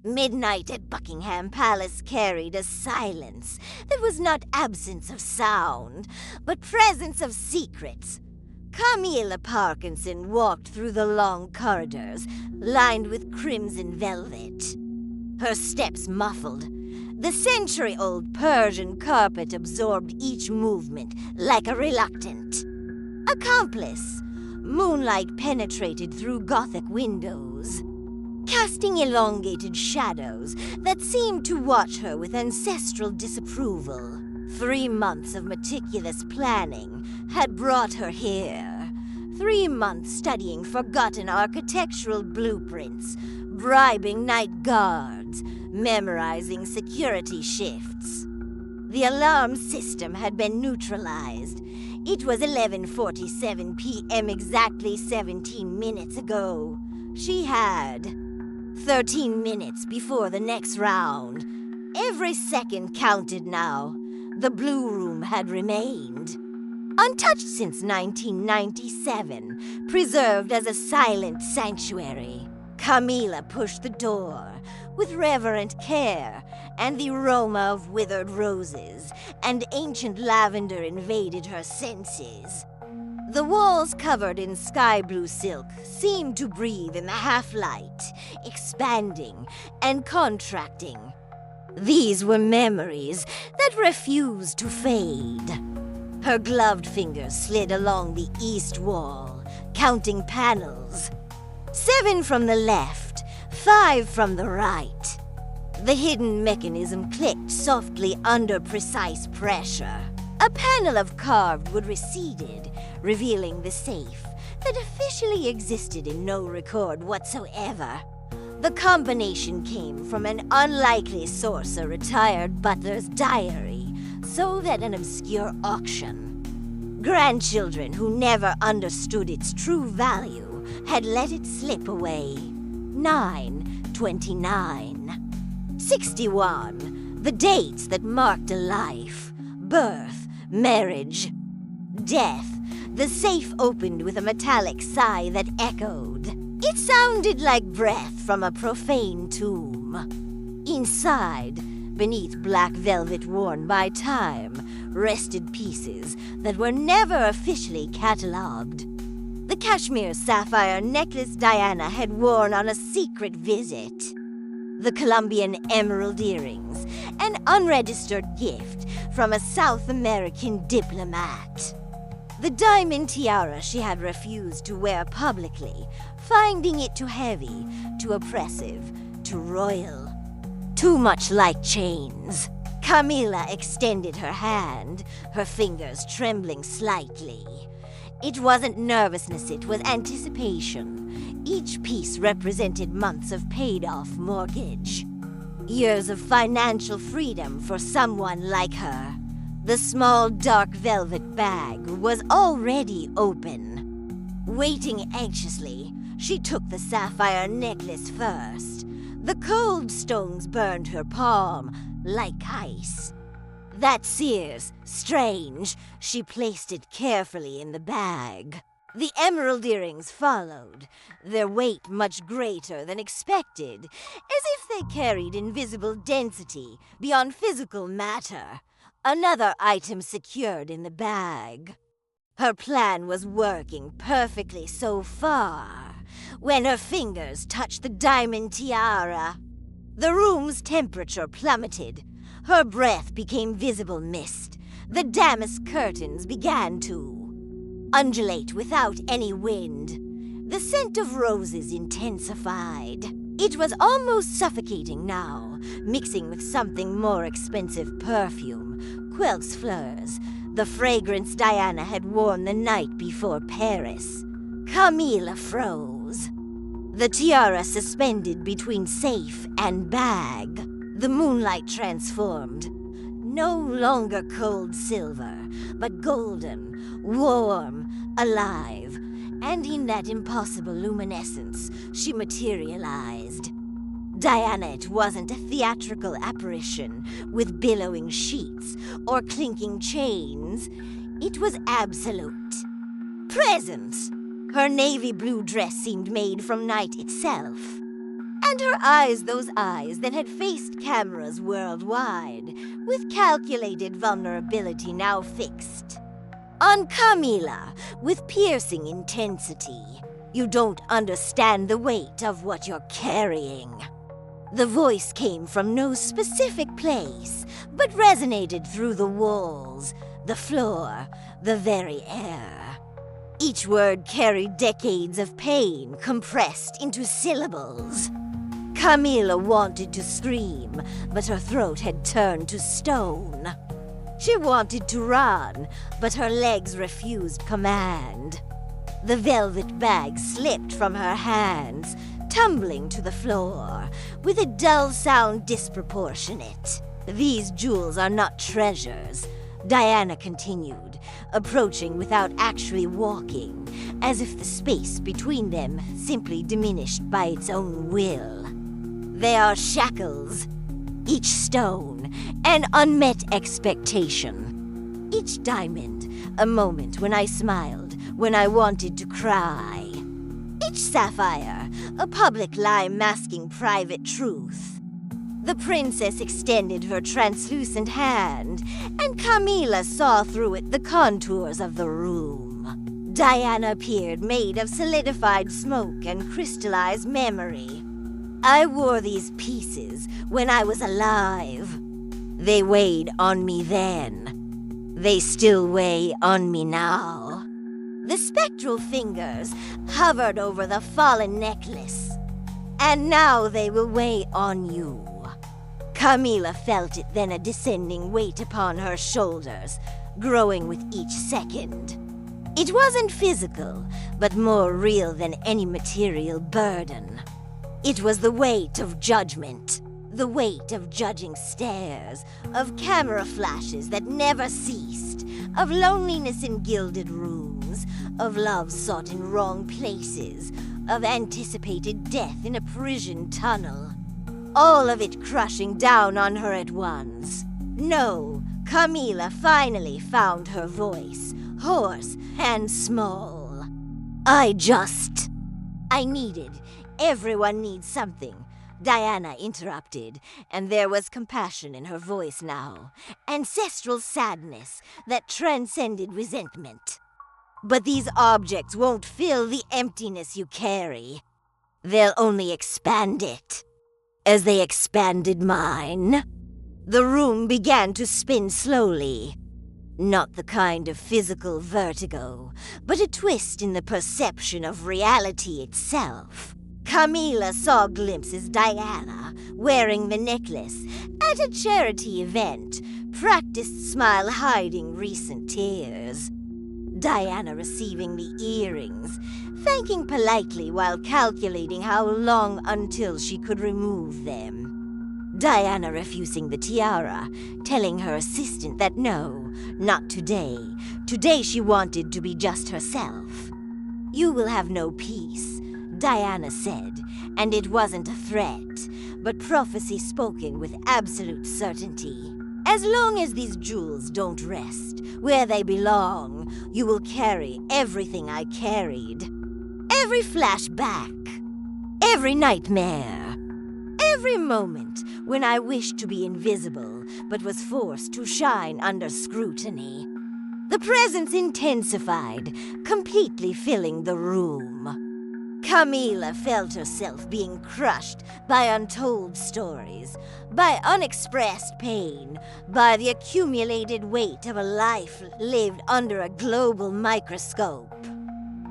Midnight at Buckingham Palace carried a silence that was not absence of sound, but presence of secrets. Camilla Parkinson walked through the long corridors, lined with crimson velvet. Her steps muffled. The century-old Persian carpet absorbed each movement like a reluctant accomplice. Moonlight penetrated through Gothic windows, casting elongated shadows that seemed to watch her with ancestral disapproval. 3 months of meticulous planning had brought her here. 3 months studying forgotten architectural blueprints, bribing night guards, memorizing security shifts. The alarm system had been neutralized. It was 11:47 p.m. exactly 17 minutes ago. She had 13 minutes before the next round. Every second counted now. The Blue Room had remained untouched since 1997, preserved as a silent sanctuary. Camilla pushed the door with reverent care, and the aroma of withered roses and ancient lavender invaded her senses. The walls covered in sky blue silk seemed to breathe in the half-light, expanding and contracting. These were memories that refused to fade. Her gloved fingers slid along the east wall, counting panels. 7 from the left, 5 from the right. The hidden mechanism clicked softly under precise pressure. A panel of carved wood receded, revealing the safe that officially existed in no record whatsoever. The combination came from an unlikely source, a retired butler's diary, sold at an obscure auction. Grandchildren who never understood its true value had let it slip away. 9/29. 61, the dates that marked a life. Birth, marriage, death. The safe opened with a metallic sigh that echoed. It sounded like breath from a profane tomb. Inside, beneath black velvet worn by time, rested pieces that were never officially catalogued. The Kashmir sapphire necklace Diana had worn on a secret visit. The Colombian emerald earrings, an unregistered gift from a South American diplomat. The diamond tiara she had refused to wear publicly, finding it too heavy, too oppressive, too royal. Too much like chains. Camilla extended her hand, her fingers trembling slightly. It wasn't nervousness, it was anticipation. Each piece represented months of paid-off mortgage. Years of financial freedom for someone like her. The small dark velvet bag was already open. Waiting anxiously, she took the sapphire necklace first. The cold stones burned her palm like ice. That sears, strange. She placed it carefully in the bag. The emerald earrings followed, their weight much greater than expected, as if they carried invisible density beyond physical matter. Another item secured in the bag. Her plan was working perfectly so far, when her fingers touched the diamond tiara. The room's temperature plummeted. Her breath became visible mist. The damask curtains began to undulate without any wind. The scent of roses intensified. It was almost suffocating now, mixing with something more expensive perfume, Quel's Fleurs, the fragrance Diana had worn the night before Paris. Camilla froze. The tiara suspended between safe and bag. The moonlight transformed. No longer cold silver, but golden, warm, alive. And in that impossible luminescence, she materialized. Diana, it wasn't a theatrical apparition with billowing sheets or clinking chains. It was absolute presence. Her navy blue dress seemed made from night itself. and her eyes those eyes that had faced cameras worldwide, with calculated vulnerability now fixed on Camilla with piercing intensity. You don't understand the weight of what you're carrying. The voice came from no specific place, but resonated through the walls, the floor, the very air. Each word carried decades of pain compressed into syllables. Camilla wanted to scream, but her throat had turned to stone. She wanted to run, but her legs refused command. The velvet bag slipped from her hands, tumbling to the floor, with a dull sound disproportionate. These jewels are not treasures, Diana continued, approaching without actually walking, as if the space between them simply diminished by its own will. They are shackles, each stone an unmet expectation. Each diamond a moment when I smiled, when I wanted to cry. Each sapphire a public lie masking private truth. The princess extended her translucent hand, and Camilla saw through it the contours of the room. Diana appeared made of solidified smoke and crystallized memory. I wore these pieces when I was alive. They weighed on me then. They still weigh on me now. The spectral fingers hovered over the fallen necklace, and now they will weigh on you. Camilla felt it, then a descending weight upon her shoulders, growing with each second. It wasn't physical, but more real than any material burden. It was the weight of judgment, the weight of judging stares, of camera flashes that never ceased, of loneliness in gilded rooms, of love sought in wrong places, of anticipated death in a Parisian tunnel. All of it crushing down on her at once. No, Camilla finally found her voice, hoarse and small. I needed. Everyone needs something, Diana interrupted, and there was compassion in her voice now, ancestral sadness that transcended resentment. But these objects won't fill the emptiness you carry. They'll only expand it. As they expanded mine, the room began to spin slowly. Not the kind of physical vertigo, but a twist in the perception of reality itself. Camilla saw glimpses Diana, wearing the necklace, at a charity event, practiced smile hiding recent tears. Diana receiving the earrings, thanking politely while calculating how long until she could remove them. Diana refusing the tiara, telling her assistant that no, not today. Today she wanted to be just herself. You will have no peace, Diana said, and it wasn't a threat, but prophecy spoken with absolute certainty. As long as these jewels don't rest where they belong, you will carry everything I carried. Every flashback, every nightmare, every moment when I wished to be invisible but was forced to shine under scrutiny. The presence intensified, completely filling the room. Camilla felt herself being crushed by untold stories, by unexpressed pain, by the accumulated weight of a life lived under a global microscope.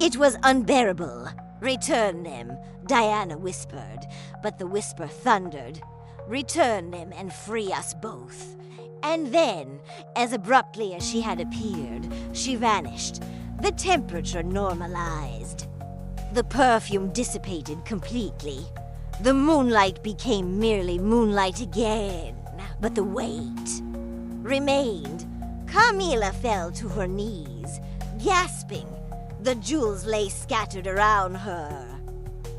It was unbearable. Return them, Diana whispered, but the whisper thundered. Return them and free us both. And then, as abruptly as she had appeared, she vanished. The temperature normalized. The perfume dissipated completely. The moonlight became merely moonlight again, but the weight remained. Camilla fell to her knees, gasping. The jewels lay scattered around her,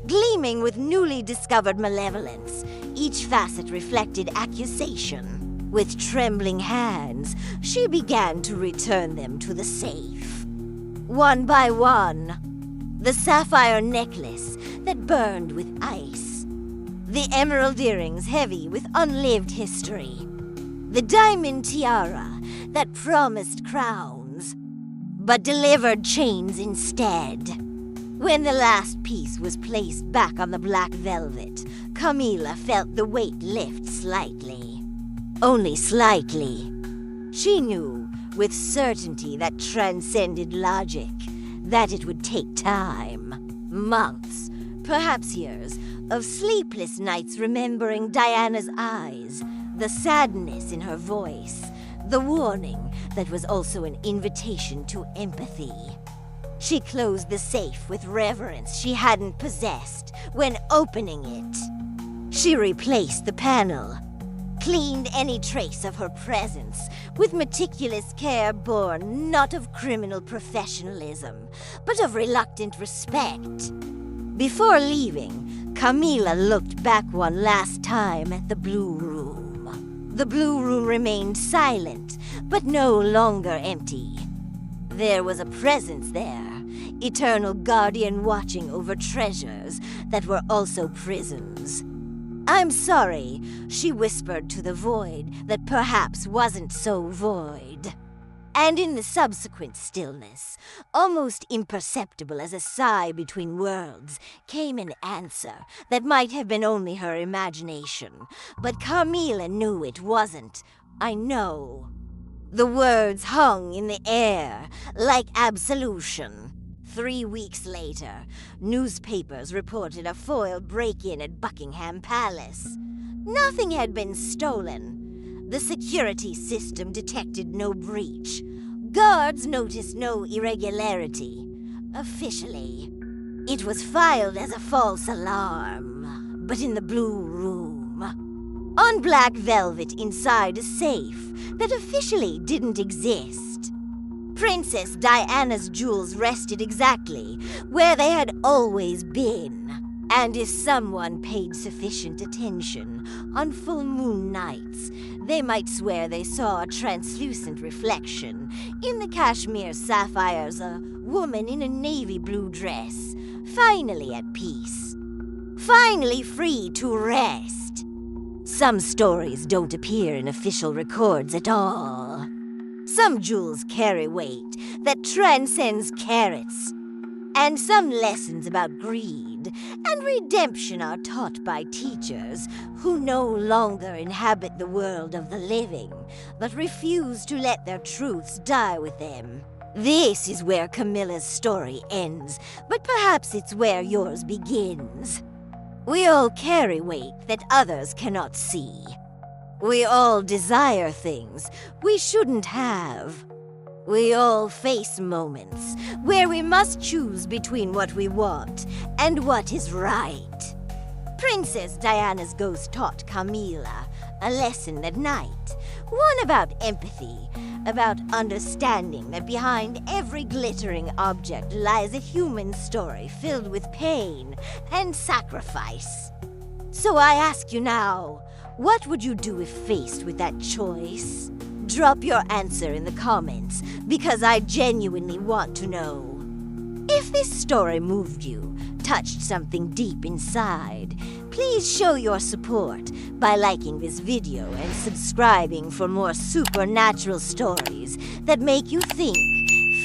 gleaming with newly discovered malevolence. Each facet reflected accusation. With trembling hands, she began to return them to the safe. One by one, the sapphire necklace that burned with ice, The emerald earrings heavy with unlived history. The diamond tiara that promised crowns, but delivered chains instead. When the last piece was placed back on the black velvet, Camilla felt the weight lift slightly. Only slightly. She knew, with certainty that transcended logic, that it would take time. Months, perhaps years, of sleepless nights remembering Diana's eyes, the sadness in her voice, the warning that was also an invitation to empathy. She closed the safe with reverence she hadn't possessed when opening it. She replaced the panel, cleaned any trace of her presence with meticulous care born not of criminal professionalism, but of reluctant respect. Before leaving, Camilla looked back one last time at the Blue Room. The Blue Room remained silent, but no longer empty. There was a presence there, eternal guardian watching over treasures that were also prisons. "I'm sorry," she whispered to the void that perhaps wasn't so void. And in the subsequent stillness, almost imperceptible as a sigh between worlds, came an answer that might have been only her imagination, but Camilla knew it wasn't. "I know." The words hung in the air, like absolution. 3 weeks later, newspapers reported a foiled break-in at Buckingham Palace. Nothing had been stolen. The security system detected no breach. Guards noticed no irregularity. Officially, it was filed as a false alarm. But in the Blue Room, on black velvet inside a safe that officially didn't exist, Princess Diana's jewels rested exactly where they had always been. And if someone paid sufficient attention on full moon nights, they might swear they saw a translucent reflection in the Kashmir sapphires, a woman in a navy blue dress, finally at peace, finally free to rest. Some stories don't appear in official records at all. Some jewels carry weight that transcends carats. And some lessons about greed and redemption are taught by teachers who no longer inhabit the world of the living, but refuse to let their truths die with them. This is where Camilla's story ends, but perhaps it's where yours begins. We all carry weight that others cannot see. We all desire things we shouldn't have. We all face moments where we must choose between what we want and what is right. Princess Diana's ghost taught Camilla a lesson that night, one about empathy, about understanding that behind every glittering object lies a human story filled with pain and sacrifice. So I ask you now, what would you do if faced with that choice? Drop your answer in the comments, because I genuinely want to know. If this story moved you, touched something deep inside, please show your support by liking this video and subscribing for more supernatural stories that make you think,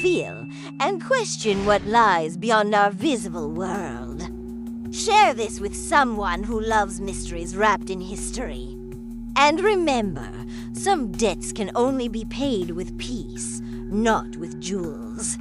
feel, and question what lies beyond our visible world. Share this with someone who loves mysteries wrapped in history. And remember, some debts can only be paid with peace, not with jewels.